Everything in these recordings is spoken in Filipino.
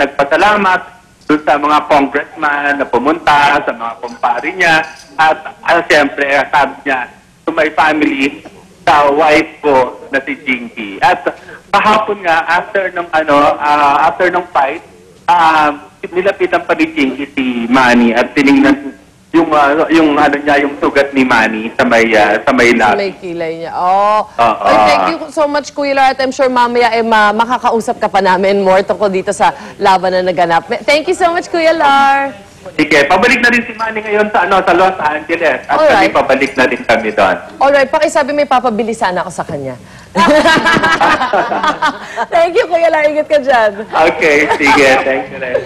nagpasalamat doon sa mga congressman na pumunta, sa mga kumpare niya, at siyempre, sabi niya, to my family, sa wife ko na si Jinky. At kahapon nga, after nung fight, nilapitan pa ni Jinky si Manny at tinignan yung sugat ni Manny sa may Sa may kilay niya. Well, thank you so much, Kuya Lar. At I'm sure mamaya makakausap ka pa namin more tungkol dito sa laban na naganap. Thank you so much, Kuya Lar. Sige, pabalik na rin si Manny ngayon sa Los Angeles. At kami pabalik na rin kami doon. Alright, pakisabi may papabili sana ako sa kanya. Thank you, Kuya Lar. Ingat ka dyan. Okay, sige. Thank you rin.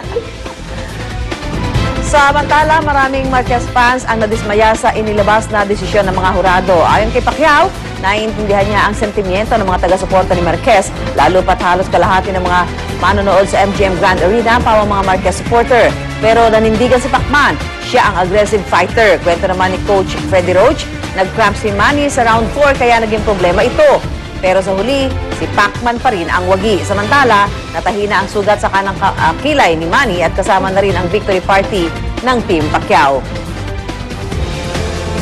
Samantala, maraming Marquez fans ang nadismaya sa inilabas na desisyon ng mga hurado. Ayon kay Pacquiao, naiintindihan niya ang sentimiento ng mga taga-suporta ni Marquez, lalo pat halos kalahati ng mga manonood sa MGM Grand Arena pawang mga Marquez supporter. Pero nanindigan si Pacman, siya ang aggressive fighter. Kwento naman ni Coach Freddie Roach, nag-cramp si Manny sa round 4 kaya naging problema ito. Pero sa huli, si Pacman pa rin ang wagi. Samantala, natahina ang sugat sa kanang kilay ni Manny at kasama na rin ang victory party ng Team Pacquiao.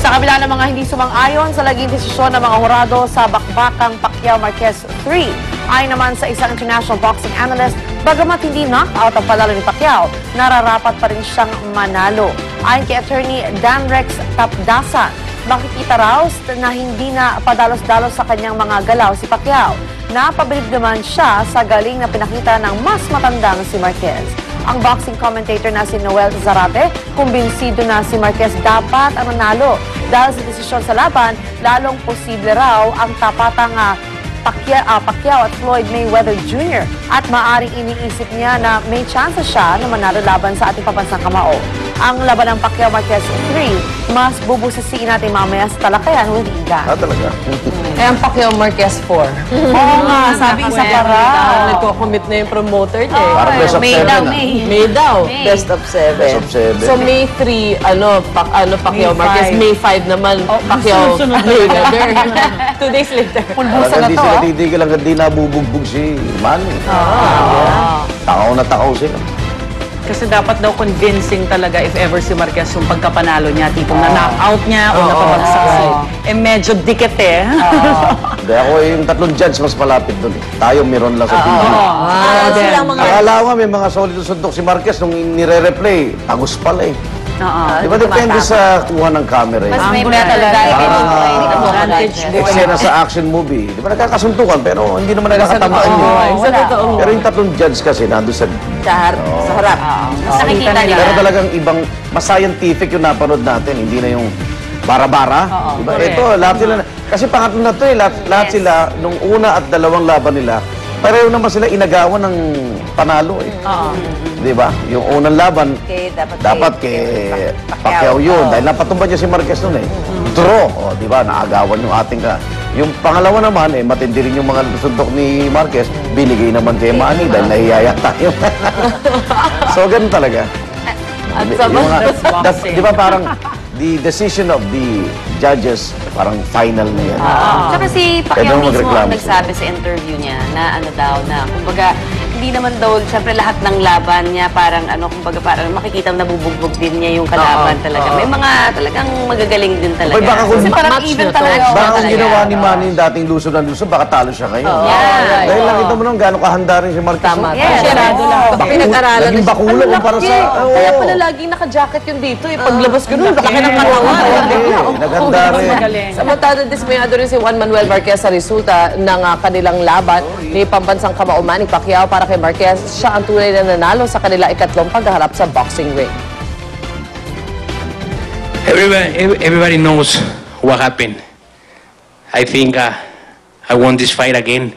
Sa kabila ng mga hindi sumang-ayon sa naging desisyon ng mga hurado sa bakbakang Pacquiao-Marquez 3, ayon naman sa isang international boxing analyst, bagamat hindi knockout ang palalo ni Pacquiao, nararapat pa rin siyang manalo. Ayon kay attorney Dan Rex Tapdasan, makikita raw na hindi na padalos-dalos sa kanyang mga galaw si Pacquiao. Napabilib naman siya sa galing na pinakita ng mas matandang si Marquez. Ang boxing commentator na si Noel Zarate, kumbinsido na si Marquez dapat ang manalo. Dahil sa desisyon sa laban, lalong posible raw ang tapatang Pacquiao at Floyd Mayweather Jr. At maaaring iniisip niya na may chance siya na manalo laban sa ating pabansang kamao. Ang laban ng Pacquiao-Marquez 3, mas bubusisiin natin mamaya sa talakayan with Ida. Talaga? Ang Pacquiao-Marquez 4. Oo nga, sabi isa para. Nagko-commit na yung promoter niya. Parang best of 7 na. May daw. Best of 7. Best of 7. So May 3, Pacquiao Marquez. May 5 naman, Pacquiao Mayweather. 2 days later. Pulbusan na Hindi to. sila titigil hanggang di nabubugbog si Manny. Takaw na takaw sila. Kasi dapat daw convincing talaga if ever si Marquez yung pagkapanalo niya, tipong na-knockout niya o napabagsak siya. Medyo dikit eh. Hindi ako yung tatlong judge mas malapit doon eh. Tayo meron lang sa TV. Akala ko nga may mga solid suntok si Marquez nung nire-replay. Tagus pala eh. Di ba depende sa kuha ng camera eh. Mas may better Eksena sa action movie. Di ba nagkakasuntukan pero hindi naman nagkakatamaan yun. Pero yung tatlong judge kasi nandun sa harap. Nakikita nila. Pero talagang ibang, mas scientific yung napanood natin. Hindi na yung bara-bara. Diba? Ito, lahat sila, kasi pangatlo na ito eh. Lahat sila, nung una at dalawang laban nila, pareho naman sila inagawan ng panalo eh. Di ba? Yung unang laban, dapat kay Pacquiao yun. Dahil napatumba niya si Marquez nun eh. Draw. O, di ba? Naagawan yung ating Yung pangalawa naman, eh, matindi rin yung mga suntok ni Marquez, binigay naman kay Manny dahil nahihiyaya tayo. So, ganun talaga. Di ba parang the decision of the judges, parang final na yan. Saka si Pacquiao mismo ang nagsabi sa interview niya na kumbaga, hindi naman daw, syempre lahat ng laban niya parang kumbaga parang makikita nabubugbog din niya yung kalaban talaga. May mga talagang magagaling din talaga. Kasi parang even talaga. Baka kung ginawa ni Manny yung dating luso ng luso, baka talo siya ngayon. Dahil nakita mo nung gano'ng kahanda rin si Marquez. Tama. Pinag-aralan. Naging bakulo kumpara sa... Kaya pala laging naka-jacket yun dito eh. Paglabas ko nun, laki ng katawan. Naganda rin. Samantala, dismayado rin si Juan Manuel Marquez sa resulta ng kanilang laban ni pambansang kamao Manny Pacquiao. Para kay Marquez, siya ang tunay na nanalo sa kanila ikatlong paghaharap sa boxing ring. Everybody knows what happened. I think I won this fight again.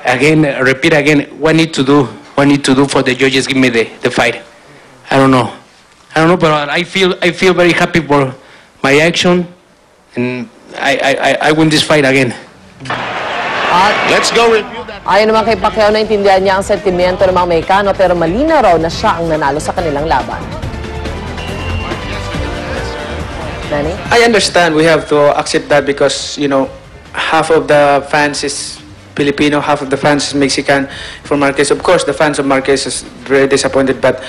Repeat again. What I need to do? What I need to do for the judges give me the fight? I don't know, but I feel very happy for my action, and I win this fight again. Let's go review that. Ayon naman kay Pacquiao, naintindihan niya ang sentimiento ng mga Mexicano pero malinaw raw na siya ang nanalo sa kanilang laban. Danny? I understand we have to accept that because, you know, half of the fans is Filipino, half of the fans is Mexican for Marquez. Of course, the fans of Marquez is very disappointed, but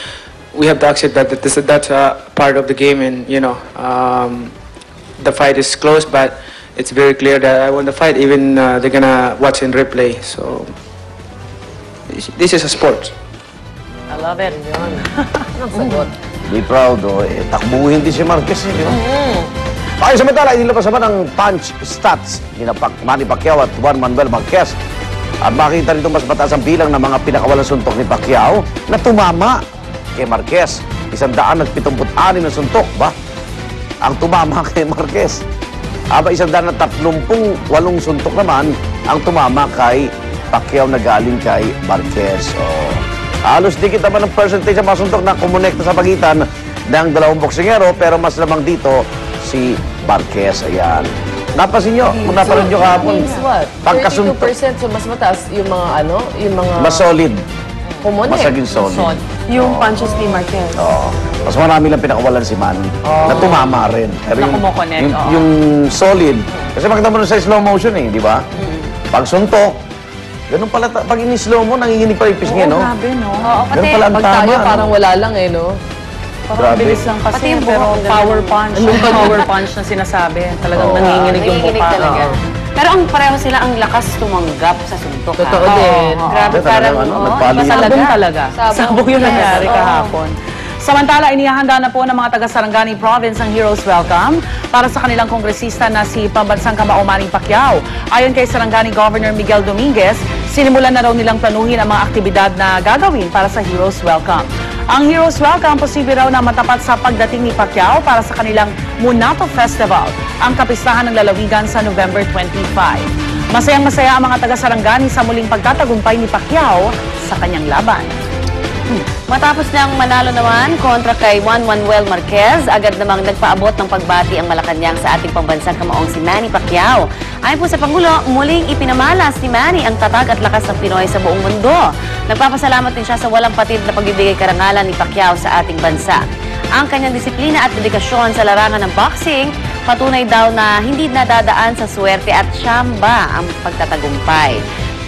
we have to accept that that's part of the game, and the fight is close, but it's very clear that I won the fight. Even they're gonna watch in replay. So this is a sport. I love it. Be proud, takbuhin din si Marquez, di ba? Okay, samantala, inilabas naman ang punch stats ni Manny Pacquiao at Juan Manuel Marquez. At makita rito mas mataas ang bilang ng mga pinakawalang suntok ni Pacquiao na tumama kay Marquez. 176 na suntok ba? Ang tumama kay Marquez. Aba, 138 suntok naman ang tumama kay Pacquiao na galing kay Marquez. So, halos dikit naman ang percentage ng mga suntok na kumonekta sa pagitan ng dalawang boksingero, pero mas lamang dito si Marquez. Ayan. Napasin nyo, kung napanood nyo kahapon. Means what? 32%, so mas mataas yung mga yung mga... Mas solid. Kumonek. Mas naging solid. Yung punches ni Marquez. Oo. Mas marami lang pinakawalan si Manny. Na tumama rin. Pero Na kumokonek, yung solid, kasi makita mo sa slow motion di ba? Pag suntok, ganun pala, pag in-slow mo, nanginginig pa yung pisngi, no? Grabe, no? Oo, Ganun pati pala ang Pag tama. tayo, parang wala lang no? Parang Grabe. bilis lang kasi, Pati yung pero buhok, power punch. Yung power punch na sinasabi. Talagang nanginginig yung Nanginginig buka. talaga. Pero ang pareho sila ang lakas tumanggap sa suntok. Totoo ha? din. Grabe, Talagang, parang, nagpalo yun. Sabong talaga. Sabong yung yes. nangyari kahapon. Samantala, inihahanda na po ng mga taga-Sarangani Province ang Heroes Welcome para sa kanilang kongresista na si Pambansang Kamao Manny Pacquiao. Ayon kay Sarangani Governor Miguel Dominguez, sinimulan na raw nilang planuhin ang mga aktibidad na gagawin para sa Heroes Welcome. Ang Heroes Welcome, posible raw na matapat sa pagdating ni Pacquiao para sa kanilang Munato Festival, ang kapistahan ng lalawigan sa November 25. Masayang-masaya ang mga taga-Sarangani sa muling pagtatagumpay ni Pacquiao sa kanyang laban. Matapos niyang manalo naman kontra kay Juan Manuel Marquez, agad namang nagpaabot ng pagbati ang Malacanang sa ating pambansang kamaong si Manny Pacquiao. Ayon po sa Pangulo, muling ipinamalas ni Manny ang tatag at lakas ng Pinoy sa buong mundo. Nagpapasalamat din siya sa walang patid na pagbibigay karangalan ni Pacquiao sa ating bansa. Ang kanyang disiplina at dedikasyon sa larangan ng boxing, patunay daw na hindi nadadaan sa swerte at tsamba ang pagtatagumpay.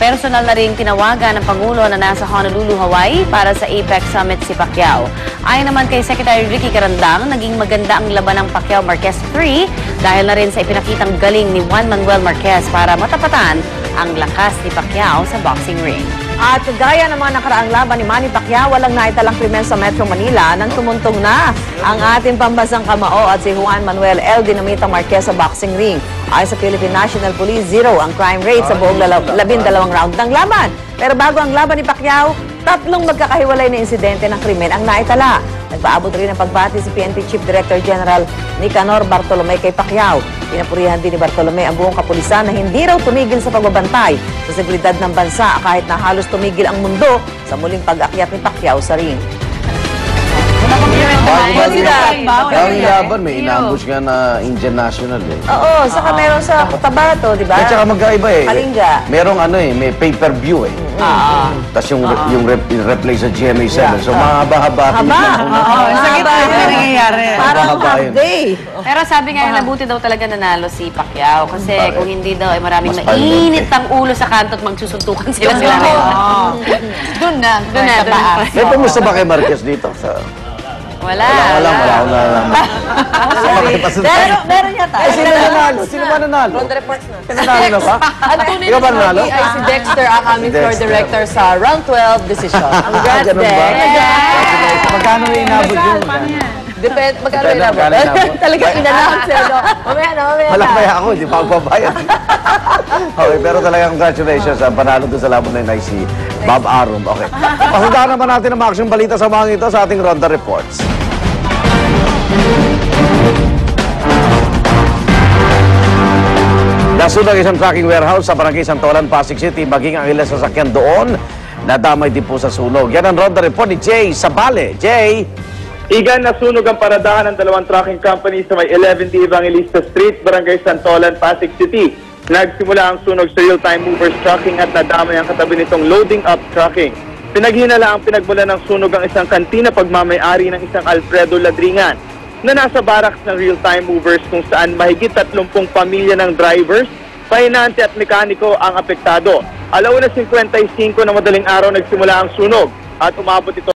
Personal na ring tinawagan ng Pangulo na nasa Honolulu, Hawaii para sa APEC Summit si Pacquiao. Ayon naman kay Secretary Ricky Carandang, naging maganda ang laban ng Pacquiao-Marquez 3 dahil na rin sa ipinakitang galing ni Juan Manuel Marquez para matapatan ang lakas ni Pacquiao sa boxing ring. At gaya ng mga nakaraang laban ni Manny Pacquiao, walang naitalang krimen sa Metro Manila nang tumuntong na ang ating pambansang kamao at si Juan Manuel El Dinamita Marquez sa boxing ring. Ayon sa Philippine National Police, 0 ang crime rate sa buong 12 round ng laban. Pero bago ang laban ni Pacquiao, 3 magkakahiwalay na insidente ng krimen ang naitala. Nagpaabot rin ang pagbati si PNP Chief Director General Nicanor Bartolome kay Pacquiao. Pinapurihan din ni Bartolome ang buong kapulisan na hindi raw tumigil sa pagbabantay sa seguridad ng bansa kahit na halos tumigil ang mundo sa muling pag-akyat ni Pacquiao sa ring. Ang laban, may inambush nga na Indian National Oo, saka meron sa Cotabato, di ba? At saka magkaiba Kalinga. Merong may pay-per-view Tapos yung replay sa GMA7. So mahaba-haba. Sa gitna yung nangyayari. Parang Mahaba yun. half-day. Pero sabi nga nabuti daw talaga nanalo si Pacquiao kasi Bakit? kung hindi daw ay maraming Mas mainit ang ulo sa kanto at magsusuntukan sila ngayon. Doon na. Doon na, doon na. May pumusta ba kay Marquez dito? Wala. Wala. Meron yata. Sino nanalo? Sino ba nanalo? Round reports na. Nanalo na ba? Ang tunay Ikaw ba na nanalo? ay si Dexter, ang aming floor Dexter. director sa round 12 decision. Congrats, Ganun ba? Dex. Magkano yung inabot yun? Depende, magkano Depende, inabot? magkano inabot? Talaga in-announce no? Mamaya na. Malakbaya ako, hindi pa ako babayad. Okay, pero talaga congratulations. Panalo doon sa laban na yun ay si Bob Arum. Okay. Pasundahan naman natin ang mga aksyong balita sa mga ito sa ating Ronda Reports. Nasunog isang trucking warehouse sa Barangay Santolan, Pasig City, maging ang ilang sasakyan doon nadamay din po sa sunog. Yan ang Ronda Report ni Jay Sabale. Jay! Igan, nasunog ang paradahan ng dalawang trucking company sa may 11th Evangelista Street, Barangay Santolan, Pasig City. Nagsimula ang sunog sa real-time movers trucking at nadamay ang katabi nitong loading up trucking. Pinaghinala ang pinagmula ng sunog ang isang kantina pagmamay-ari ng isang Alfredo Ladringan na nasa barracks ng real-time movers kung saan mahigit 30 pamilya ng drivers pahinante at mekaniko ang apektado. 1:55 na madaling araw nagsimula ang sunog at umabot ito